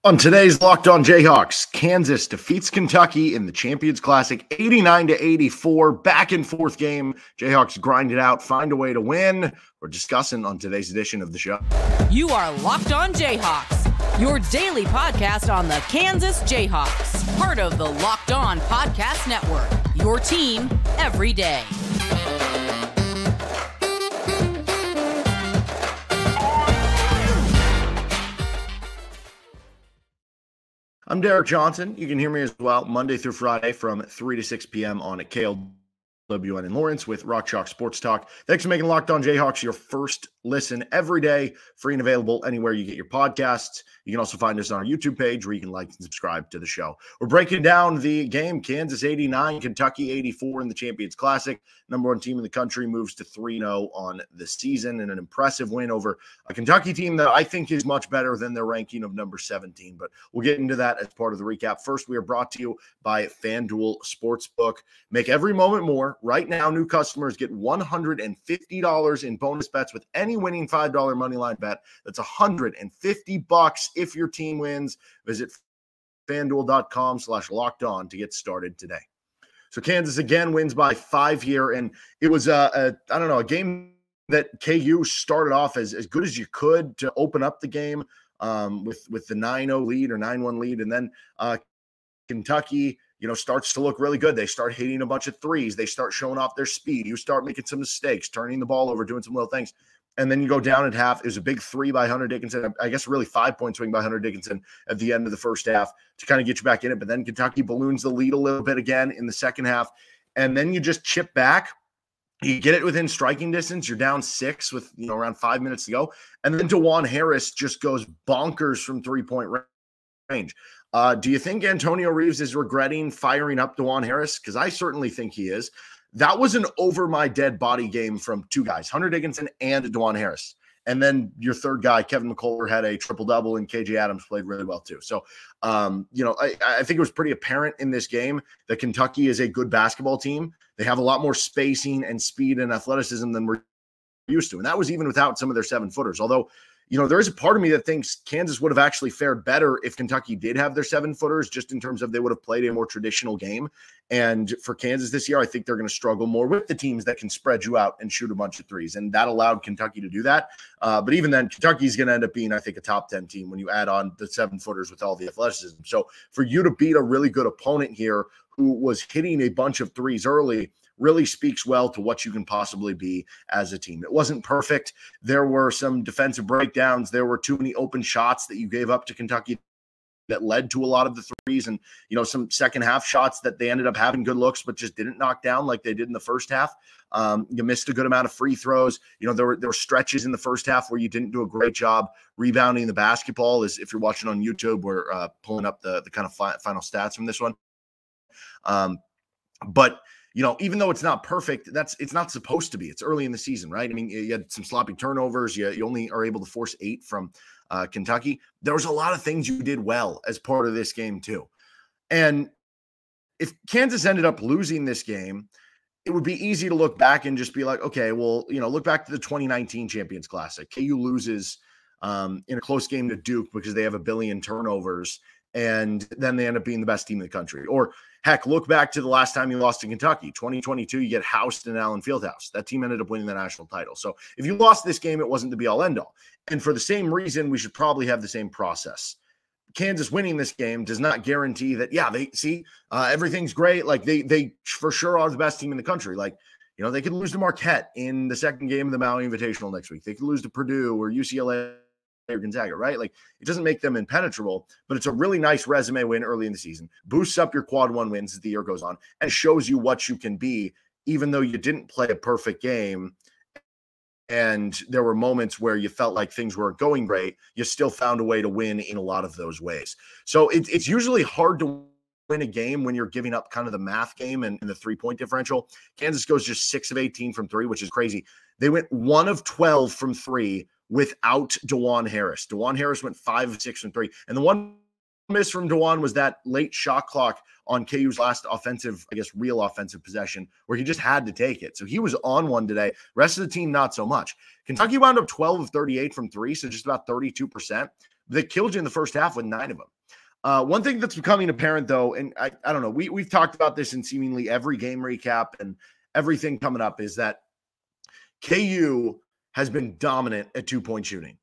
On today's Locked On Jayhawks, Kansas defeats Kentucky in the Champions Classic 89-84. Back and forth game. Jayhawks grind it out, find a way to win. We're discussing on today's edition of the show. You are Locked On Jayhawks, your daily podcast on the Kansas Jayhawks, part of the Locked On Podcast Network, your team every day. I'm Derek Johnson. You can hear me as well Monday through Friday from 3 to 6 p.m. on at KLWN in Lawrence with Rock Chalk Sports Talk. Thanks for making Locked On Jayhawks your first listen every day, free and available anywhere you get your podcasts. You can also find us on our YouTube page where you can like and subscribe to the show. We're breaking down the game, Kansas 89, Kentucky 84 in the Champions Classic. Number one team in the country moves to 3-0 on the season in an impressive win over a Kentucky team that I think is much better than their ranking of number 17. But we'll get into that as part of the recap. First, we are brought to you by FanDuel Sportsbook. Make every moment more. Right now, new customers get $150 in bonus bets with any winning $5 moneyline bet. That's $150 if your team wins. Visit FanDuel.com/lockedon to get started today. So Kansas again wins by 5 here, and it was a game that KU started off as good as you could to open up the game with the 9-0 lead or 9-1 lead, and then Kentucky starts to look really good. They start hitting a bunch of threes. They start showing off their speed. You start making some mistakes, turning the ball over, doing some little things. And then you go down at half. It was a big three by Hunter Dickinson. I guess really 5-point swing by Hunter Dickinson at the end of the first half to kind of get you back in it. But then Kentucky balloons the lead a little bit again in the second half. And then you just chip back. You get it within striking distance. You're down 6 with around 5 minutes to go. And then Dajuan Harris just goes bonkers from three-point range. Do you think Antonio Reeves is regretting firing up Dajuan Harris? Because I certainly think he is. That was an over my dead body game from two guys, Hunter Dickinson and Dajuan Harris. And then your third guy, Kevin McCullough, had a triple-double, and KJ Adams played really well too. So, I think it was pretty apparent in this game that Kentucky is a good basketball team. They have a lot more spacing and speed and athleticism than we're used to. And that was even without some of their 7-footers. Although, there is a part of me that thinks Kansas would have actually fared better if Kentucky did have their 7-footers, just in terms of they would have played a more traditional game. And for Kansas this year, I think they're going to struggle more with the teams that can spread you out and shoot a bunch of threes. And that allowed Kentucky to do that. But even then, Kentucky's going to end up being, I think, a top 10 team when you add on the 7-footers with all the athleticism. So for you to beat a really good opponent here who was hitting a bunch of threes early really speaks well to what you can possibly be as a team. It wasn't perfect. There were some defensive breakdowns. There were too many open shots that you gave up to Kentucky that led to a lot of the threes, and some second half shots that they ended up having good looks but just didn't knock down like they did in the first half. You missed a good amount of free throws. There were stretches in the first half where you didn't do a great job rebounding the basketball. As if you're watching on YouTube, we're pulling up the kind of final stats from this one. But even though it's not perfect, it's not supposed to be. It's early in the season, right? I mean, you had some sloppy turnovers. You only are able to force 8 from Kentucky. There was a lot of things you did well as part of this game too. And if Kansas ended up losing this game, it would be easy to look back and just be like, okay, well, look back to the 2019 Champions Classic. KU loses in a close game to Duke because they have a billion turnovers, and then they end up being the best team in the country. Or heck, look back to the last time you lost to Kentucky, 2022, you get housed in Allen Fieldhouse. That team ended up winning the national title. So if you lost this game, it wasn't the be-all, end-all. And for the same reason, we should probably have the same process. Kansas winning this game does not guarantee that, everything's great. Like, they for sure are the best team in the country. Like, they could lose to Marquette in the second game of the Maui Invitational next week. They could lose to Purdue or UCLA or Gonzaga, right? Like, it doesn't make them impenetrable, but it's a really nice resume win early in the season. Boosts up your quad 1 wins as the year goes on and shows you what you can be, even though you didn't play a perfect game. And there were moments where you felt like things weren't going great. You still found a way to win in a lot of those ways. So it's usually hard to win a game when you're giving up kind of the math game and the 3-point differential. Kansas goes just 6 of 18 from 3, which is crazy. They went 1 of 12 from 3 without Dajuan Harris. Dajuan Harris went 5 of 6 from 3. And the one miss from Dajuan was that late shot clock on KU's last real offensive possession where he just had to take it. So he was on one today. Rest of the team, not so much. Kentucky wound up 12 of 38 from 3, so just about 32%. They killed you in the first half with 9 of them. One thing that's becoming apparent, though, and I don't know, we've talked about this in seemingly every game recap and everything coming up, is that KU has been dominant at 2-point shooting.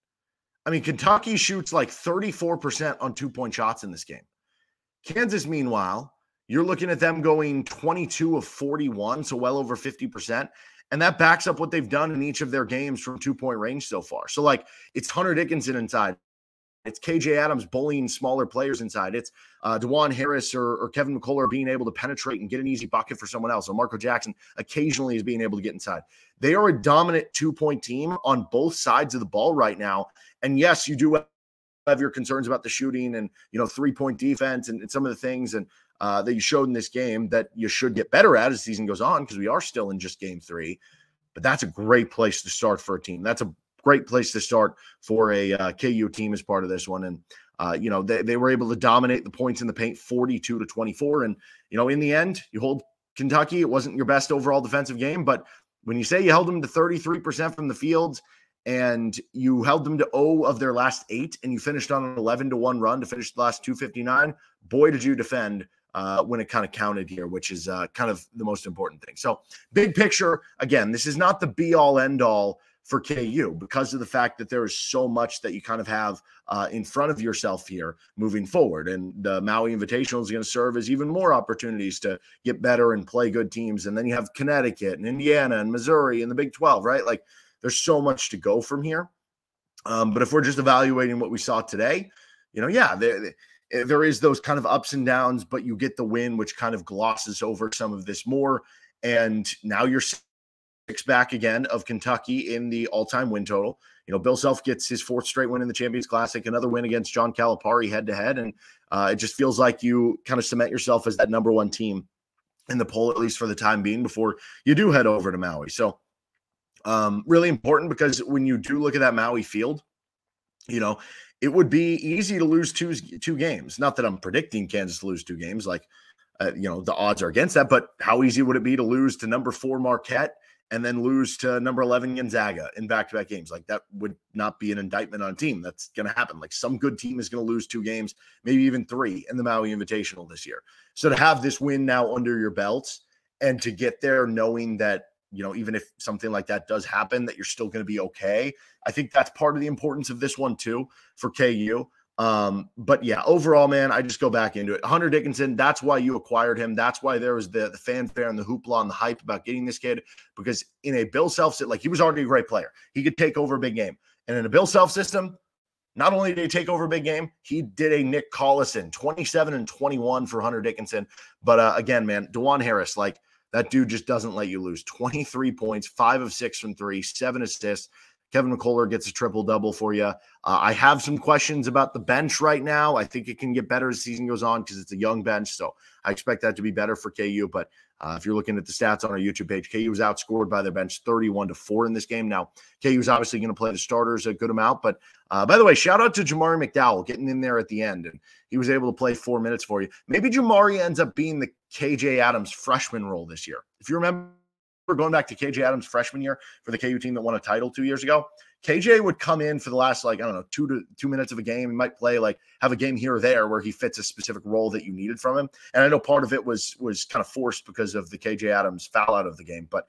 I mean, Kentucky shoots like 34% on 2-point shots in this game. Kansas, meanwhile, you're looking at them going 22 of 41, so well over 50%. And that backs up what they've done in each of their games from 2-point range so far. So, like, it's Hunter Dickinson inside. It's KJ Adams bullying smaller players inside. It's Dajuan Harris or Kevin McCullough being able to penetrate and get an easy bucket for someone else. Or Marco Jackson occasionally is being able to get inside. They are a dominant 2-point team on both sides of the ball right now. And yes, you do have your concerns about the shooting and, 3-point defense and some of the things that you showed in this game that you should get better at as the season goes on, because we are still in just game 3. But that's a great place to start for a team. That's a great place to start for a KU team as part of this one. And, they were able to dominate the points in the paint 42-24. And, in the end, you hold Kentucky. It wasn't your best overall defensive game, but when you say you held them to 33% from the field and you held them to 0 of their last 8 and you finished on an 11-1 run to finish the last 259, boy, did you defend when it kind of counted here, which is kind of the most important thing. So big picture, again, this is not the be-all, end-all for KU because of the fact that there is so much that you kind of have in front of yourself here moving forward. And the Maui Invitational is going to serve as even more opportunities to get better and play good teams. And then you have Connecticut and Indiana and Missouri and the Big 12, right? Like, there's so much to go from here. But if we're just evaluating what we saw today, there is those kind of ups and downs, but you get the win, which kind of glosses over some of this more. And now you're 6 back again of Kentucky in the all-time win total. Bill Self gets his 4th straight win in the Champions Classic, another win against John Calipari head-to-head. And it just feels like you kind of cement yourself as that number 1 team in the poll, at least for the time being, before you do head over to Maui. So really important, because when you do look at that Maui field, it would be easy to lose two games. Not that I'm predicting Kansas to lose 2 games. Like, the odds are against that. But how easy would it be to lose to number 4 Marquette and then lose to number 11 Gonzaga in back-to-back games? Like, that would not be an indictment on a team. That's going to happen. Like, some good team is going to lose 2 games, maybe even 3 in the Maui Invitational this year. So to have this win now under your belts and to get there knowing that, even if something like that does happen, that you're still going to be okay. I think that's part of the importance of this one too for KU. But yeah, overall, man, I just go back into it. Hunter Dickinson, that's why you acquired him. That's why there was the fanfare and the hoopla and the hype about getting this kid, because in a Bill Self, like, he was already a great player. He could take over a big game. And in a Bill Self system, not only did he take over a big game, he did a Nick Collison, 27 and 21 for Hunter Dickinson. But again, man, Dajuan Harris, like, that dude just doesn't let you lose. 23 points, 5 of 6 from 3, 7 assists. Kevin McCullough gets a triple-double for you. I have some questions about the bench right now. I think it can get better as the season goes on because it's a young bench, so I expect that to be better for KU. But if you're looking at the stats on our YouTube page, KU was outscored by their bench 31-4 in this game. Now, KU is obviously going to play the starters a good amount. But, by the way, shout out to Jamari McDowell getting in there at the end. And he was able to play 4 minutes for you. Maybe Jamari ends up being the KJ Adams freshman role this year. If you remember going back to KJ Adams' freshman year for the KU team that won a title 2 years ago, KJ would come in for the last, 2 minutes of a game. He might play, have a game here or there where he fits a specific role that you needed from him. And I know part of it was kind of forced because of the KJ Adams foul out of the game, but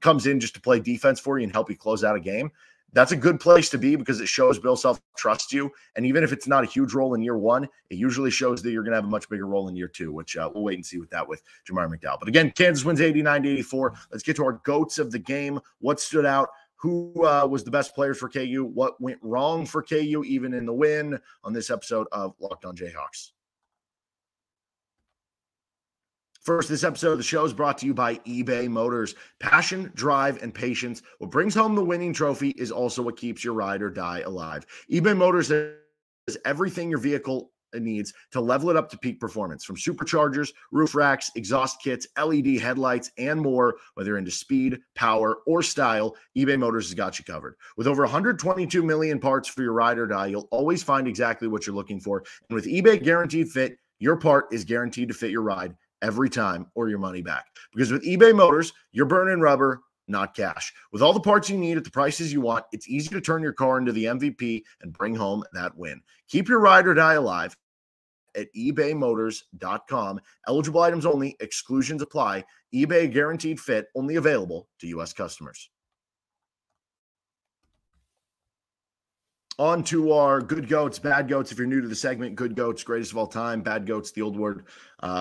comes in just to play defense for you and help you close out a game. That's a good place to be because it shows Bill Self trusts you. And even if it's not a huge role in year 1, it usually shows that you're going to have a much bigger role in year 2, which we'll wait and see with that with Jamari McDowell. But again, Kansas wins 89-84. Let's get to our GOATs of the game. What stood out? Who was the best players for KU? What went wrong for KU, even in the win, on this episode of Locked On Jayhawks. First, this episode of the show is brought to you by eBay Motors. Passion, drive, and patience. What brings home the winning trophy is also what keeps your ride or die alive. eBay Motors has everything your vehicle needs to level it up to peak performance, from superchargers, roof racks, exhaust kits, LED headlights, and more. Whether you're into speed, power, or style, eBay Motors has got you covered. With over 122 million parts for your ride or die, you'll always find exactly what you're looking for. And with eBay Guaranteed Fit, your part is guaranteed to fit your ride every time, or your money back. Because with eBay Motors, you're burning rubber, not cash. With all the parts you need at the prices you want, it's easy to turn your car into the MVP and bring home that win. Keep your ride or die alive at ebaymotors.com. Eligible items only. Exclusions apply. eBay guaranteed fit. Only available to U.S. customers. On to our good goats, bad goats. If you're new to the segment, good goats, greatest of all time. Bad goats, the old word,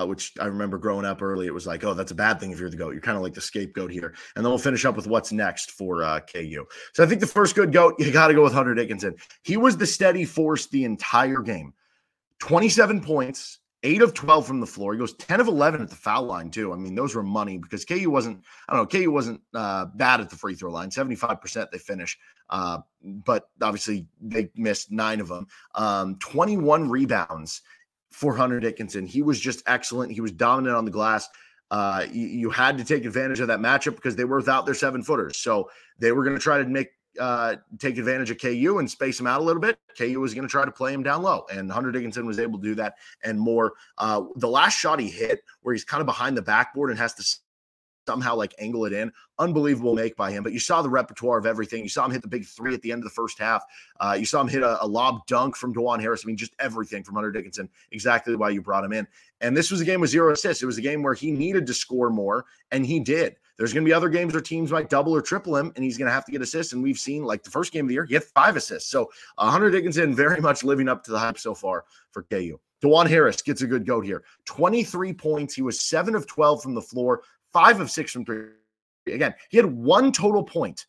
which I remember growing up early. It was like, oh, that's a bad thing if you're the goat. You're kind of like the scapegoat here. And then we'll finish up with what's next for KU. So I think the first good goat, you got to go with Hunter Dickinson. He was the steady force the entire game. 27 points, 8 of 12 from the floor. He goes 10 of 11 at the foul line, too. I mean, those were money because KU wasn't bad at the free throw line. 75% they finish. But obviously they missed 9 of them. 21 rebounds for Hunter Dickinson. He was just excellent. He was dominant on the glass. You had to take advantage of that matchup because they were without their 7-footers. So they were going to try to take advantage of KU and space him out a little bit. KU was going to try to play him down low, and Hunter Dickinson was able to do that and more. The last shot he hit where he's kind of behind the backboard and has to somehow like angle it in, unbelievable make by him. But you saw the repertoire of everything. You saw him hit the big 3 at the end of the first half. You saw him hit a lob dunk from Dajuan Harris. I mean, just everything from Hunter Dickinson, exactly why you brought him in. And this was a game with 0 assists. It was a game where he needed to score more, and he did. There's going to be other games where teams might double or triple him, and he's going to have to get assists. And we've seen, like the first game of the year, he had 5 assists. So Hunter Dickinson very much living up to the hype so far for KU. Dajuan Harris gets a good goat here. 23 points. He was 7 of 12 from the floor, 5 of 6 from 3. Again, he had 1 total point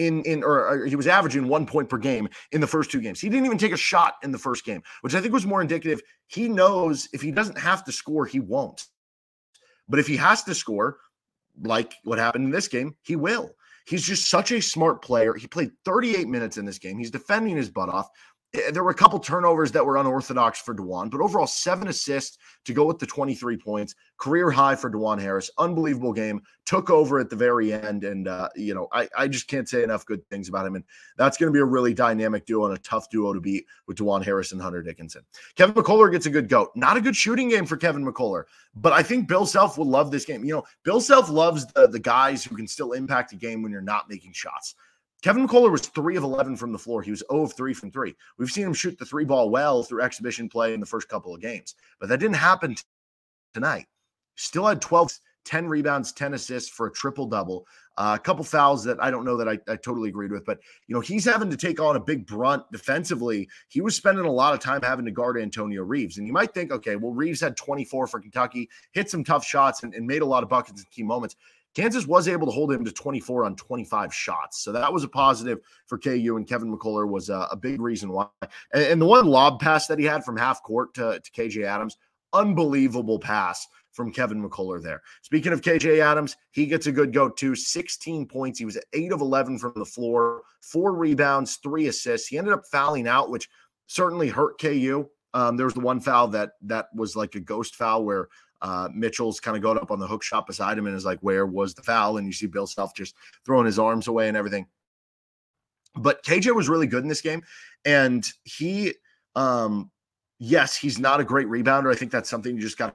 or he was averaging 1 point per game in the first 2 games. He didn't even take a shot in the first game, which I think was more indicative. He knows if he doesn't have to score, he won't. But if he has to score, like what happened in this game, he will. He's just such a smart player. He played 38 minutes in this game. He's defending his butt off. There were a couple turnovers that were unorthodox for Dajuan, but overall 7 assists to go with the 23 points. Career high for Dajuan Harris. Unbelievable game. Took over at the very end, and I just can't say enough good things about him. And that's going to be a really dynamic duo and a tough duo to beat with Dajuan Harris and Hunter Dickinson. Kevin McCullough gets a good goat. Not a good shooting game for Kevin McCullough, but I think Bill Self will love this game. Bill Self loves the guys who can still impact a game when you're not making shots. Kevin McCullough was 3 of 11 from the floor. He was 0 of 3 from 3. We've seen him shoot the 3-ball well through exhibition play in the first couple of games, but that didn't happen tonight. Still had 12, 10 rebounds, 10 assists for a triple-double. A couple fouls that I don't know that I totally agreed with, but he's having to take on a big brunt defensively. He was spending a lot of time having to guard Antonio Reeves. And you might think, okay, well, Reeves had 24 for Kentucky, hit some tough shots and made a lot of buckets in key moments. Kansas was able to hold him to 24 on 25 shots. So that was a positive for KU, and Kevin McCullough was a big reason why. And the one lob pass that he had from half court to KJ Adams, unbelievable pass from Kevin McCullough there. Speaking of KJ Adams, he gets a good goat too. 16 points. He was at 8 of 11 from the floor, 4 rebounds, 3 assists. He ended up fouling out, which certainly hurt KU. There was the one foul that was like a ghost foul where Mitchell's kind of going up on the hook shot beside him and is like, where was the foul? And you see Bill Self just throwing his arms away and everything. But KJ was really good in this game. And he, yes, he's not a great rebounder. I think that's something you just got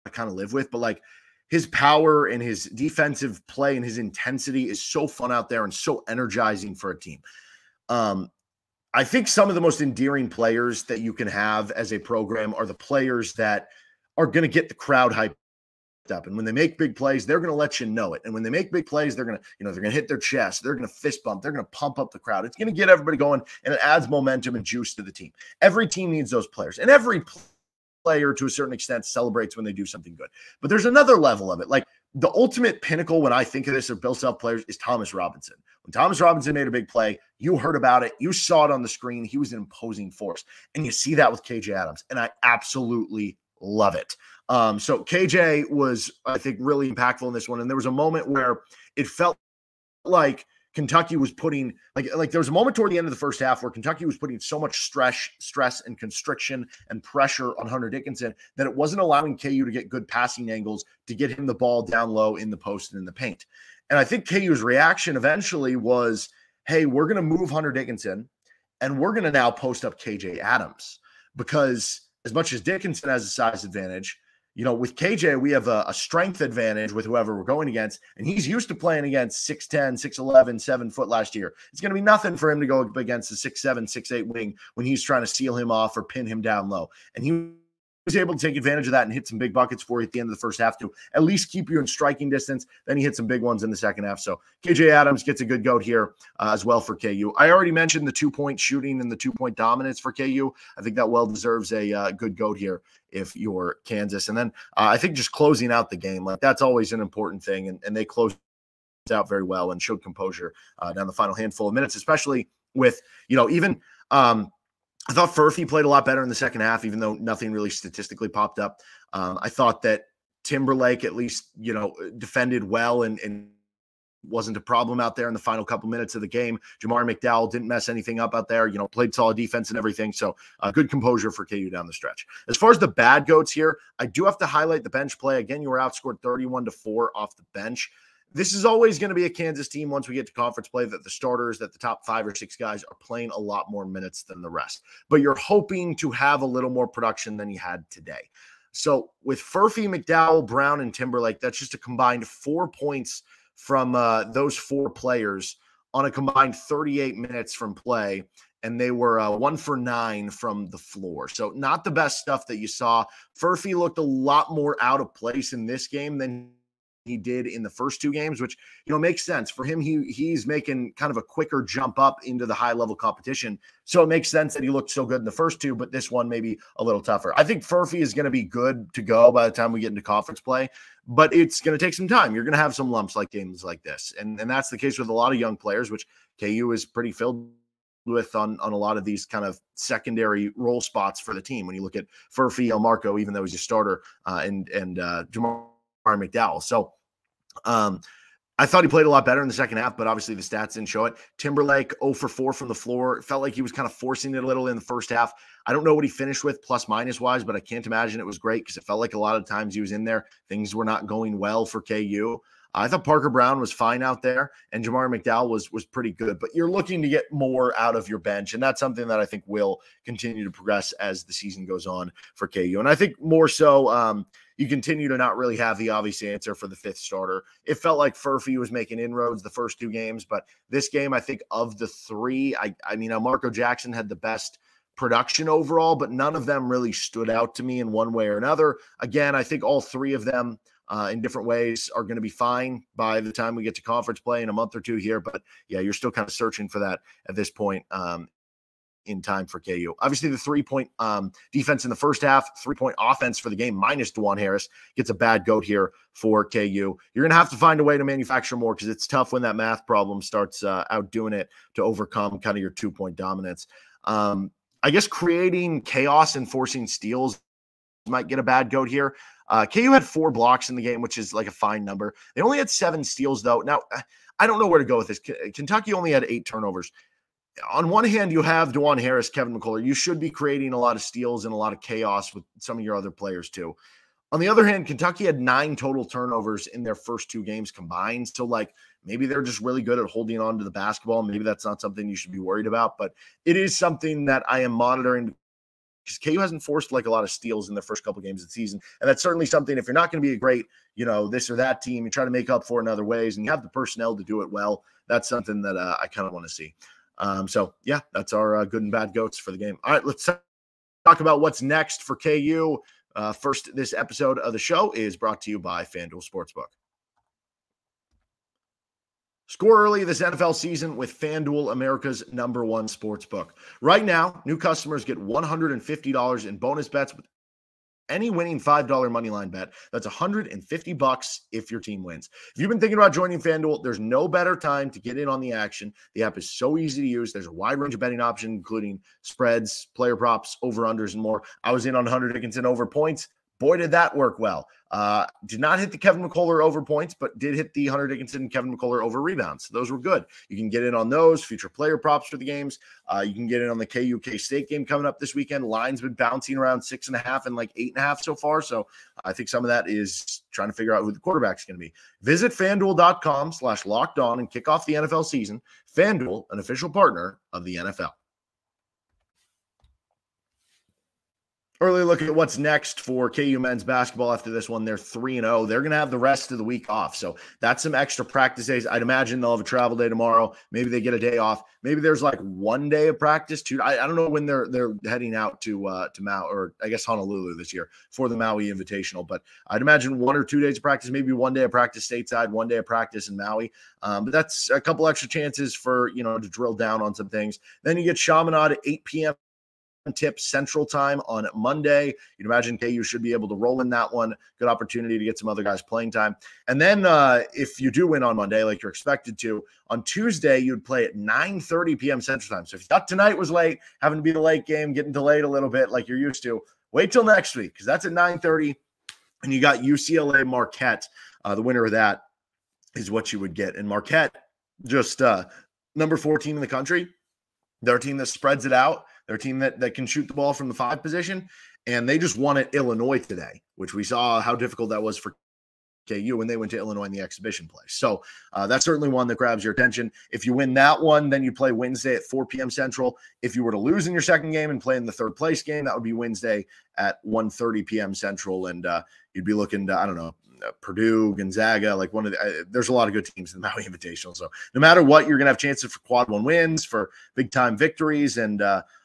to kind of live with. But like his power and his defensive play and his intensity is so fun out there and so energizing for a team. I think some of the most endearing players that you can have as a program are the players that are going to get the crowd hyped up. And when they make big plays, they're going to let you know it. And when they make big plays, they're going to, they're going to hit their chest. They're going to fist bump. They're going to pump up the crowd. It's going to get everybody going, and it adds momentum and juice to the team. Every team needs those players, and every player to a certain extent celebrates when they do something good. But there's another level of it. Like the ultimate pinnacle when I think of this of Bill Self players is Thomas Robinson. When Thomas Robinson made a big play, you heard about it. You saw it on the screen. He was an imposing force. And you see that with KJ Adams. And I absolutely love it. So KJ was, I think, really impactful in this one. And there was a moment where it felt like Kentucky was putting, like there was a moment toward the end of the first half where Kentucky was putting so much stress and constriction and pressure on Hunter Dickinson that it wasn't allowing KU to get good passing angles to get him the ball down low in the post and in the paint. And I think KU's reaction eventually was, hey, we're going to move Hunter Dickinson and we're going to now post up KJ Adams, because as much as Dickinson has a size advantage, with KJ, we have a strength advantage with whoever we're going against, and he's used to playing against 6'10", 6'11", 7 foot last year. It's going to be nothing for him to go up against a 6'7", 6'8" wing when he's trying to seal him off or pin him down low. And he was able to take advantage of that and hit some big buckets for you at the end of the first half to at least keep you in striking distance. Then he hit some big ones in the second half. So KJ Adams gets a good goat here as well for KU. I already mentioned the 2-point shooting and the 2-point dominance for KU. I think that well deserves a good goat here if you're Kansas. And then I think just closing out the game, like that's always an important thing. And they closed out very well and showed composure down the final handful of minutes, especially with, even I thought Furphy played a lot better in the second half, even though nothing really statistically popped up. I thought that Timberlake at least, defended well and wasn't a problem out there in the final couple minutes of the game. Jamar McDowell didn't mess anything up out there, played solid defense and everything. So good composure for KU down the stretch. As far as the bad goats here, I do have to highlight the bench play. Again, you were outscored 31-4 off the bench. This is always going to be a Kansas team once we get to conference play that the starters, that the top 5 or 6 guys are playing a lot more minutes than the rest. But you're hoping to have a little more production than you had today. So with Furphy, McDowell, Brown, and Timberlake, that's just a combined 4 points from those 4 players on a combined 38 minutes from play. And they were 1 for 9 from the floor. So not the best stuff that you saw. Furphy looked a lot more out of place in this game than he did in the first 2 games, which, makes sense for him. He's making kind of a quicker jump up into the high level competition. So it makes sense that he looked so good in the first 2, but this one maybe a little tougher. I think Furphy is going to be good to go by the time we get into conference play, but it's going to take some time. You're going to have some lumps like games like this. And that's the case with a lot of young players, which KU is pretty filled with on a lot of these kind of secondary role spots for the team. When you look at Furphy, El Marco, even though he's a starter, and Jamar McDowell. So I thought he played a lot better in the second half, but obviously the stats didn't show it. Timberlake 0 for 4 from the floor. It felt like he was kind of forcing it a little in the first half. I don't know what he finished with plus minus wise, but I can't imagine it was great because it felt like a lot of times he was in there. Things were not going well for KU. I thought Parker Brown was fine out there, and Jamar McDowell was pretty good. But you're looking to get more out of your bench, and that's something that I think will continue to progress as the season goes on for KU. And I think more so you continue to not really have the obvious answer for the 5th starter. It felt like Furphy was making inroads the first 2 games, but this game, I think of the 3, I mean, Marco Jackson had the best production overall, but none of them really stood out to me in one way or another. Again, I think all 3 of them in different ways are going to be fine by the time we get to conference play in a month or 2 here. But yeah, you're still kind of searching for that at this point in time for KU. Obviously the 3-point defense in the first half, 3-point offense for the game minus Dajuan Harris gets a bad goat here for KU. You're going to have to find a way to manufacture more because it's tough when that math problem starts outdoing it to overcome kind of your 2-point dominance. I guess creating chaos and forcing steals might get a bad goat here. KU had 4 blocks in the game, which is like a fine number. They only had 7 steals, though. Now, I don't know where to go with this. Kentucky only had 8 turnovers. On one hand, you have Dajuan Harris, Kevin McCullough. You should be creating a lot of steals and a lot of chaos with some of your other players, too. On the other hand, Kentucky had 9 total turnovers in their first 2 games combined. So, maybe they're just really good at holding on to the basketball. Maybe that's not something you should be worried about. But it is something that I am monitoring because KU hasn't forced a lot of steals in the first couple games of the season. And that's certainly something, if you're not going to be a great, this or that team, you try to make up for it in other ways and you have the personnel to do it well. That's something that I kind of want to see. So yeah, that's our good and bad goats for the game. All right, let's talk about what's next for KU. First, this episode of the show is brought to you by FanDuel Sportsbook. Score early this NFL season with FanDuel, America's #1 sportsbook. Right now, new customers get $150 in bonus bets with any winning $5 moneyline bet. That's $150 if your team wins. If you've been thinking about joining FanDuel, there's no better time to get in on the action. The app is so easy to use. There's a wide range of betting options, including spreads, player props, over-unders, and more. I was in on Hunter Dickinson over points. Boy, did that work well. Did not hit the Kevin McCullough over points, but did hit the Hunter Dickinson and Kevin McCullough over rebounds. Those were good. You can get in on those, future player props for the games. You can get in on the KU K-State game coming up this weekend. Line's been bouncing around 6.5 and 8.5 so far. So I think some of that is trying to figure out who the quarterback's going to be. Visit FanDuel.com/lockedon and kick off the NFL season. FanDuel, an official partner of the NFL. early look at what's next for KU men's basketball after this one. They're 3-0. They're going to have the rest of the week off. So that's some extra practice days. I'd imagine they'll have a travel day tomorrow. Maybe they get a day off. Maybe there's like 1 day of practice too. I don't know when they're heading out to Maui, or I guess Honolulu this year for the Maui Invitational. But I'd imagine 1 or 2 days of practice, maybe 1 day of practice stateside, 1 day of practice in Maui. But that's a couple extra chances for, to drill down on some things. Then you get Chaminade at 8 p.m. tip Central Time on Monday. You'd imagine KU should be able to roll in that one. Good opportunity to get some other guys playing time. And then if you do win on Monday, like you're expected to, on Tuesday, you'd play at 9:30 p.m. Central Time. So if you thought tonight was late, having to be the late game, getting delayed a little bit like you're used to, wait till next week, because that's at 9:30. And you got UCLA Marquette. The winner of that is what you would get. And Marquette, just number 14 in the country. They're a team that spreads it out. They're a team that can shoot the ball from the 5 position, and they just won at Illinois today, which we saw how difficult that was for KU when they went to Illinois in the exhibition play. So that's certainly one that grabs your attention. If you win that one, then you play Wednesday at 4 p.m. Central. If you were to lose in your second game and play in the third place game, that would be Wednesday at 1:30 p.m. Central, and you'd be looking to, Purdue, Gonzaga, like there's a lot of good teams in the Maui Invitational. So no matter what, you're going to have chances for quad 1 wins, for big time victories. And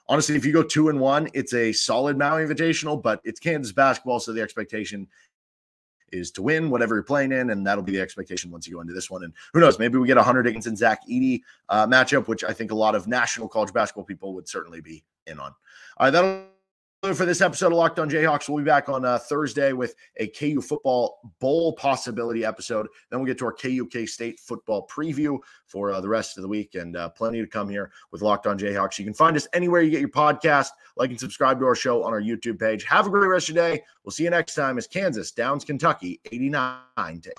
honestly, if you go 2-1, it's a solid Maui Invitational, but it's Kansas basketball. So the expectation is to win whatever you're playing in. And that'll be the expectation once you go into this one. And who knows, maybe we get a Hunter Dickinson, Zach Edey matchup, which I think a lot of national college basketball people would certainly be in on. All right, that'll for this episode of Locked On Jayhawks. We'll be back on Thursday with a KU football bowl possibility episode. Then we'll get to our KU K-State football preview for the rest of the week, and plenty to come here with Locked On Jayhawks. You can find us anywhere you get your podcast. Like and subscribe to our show on our YouTube page. Have a great rest of your day. We'll see you next time as Kansas downs Kentucky 89-4.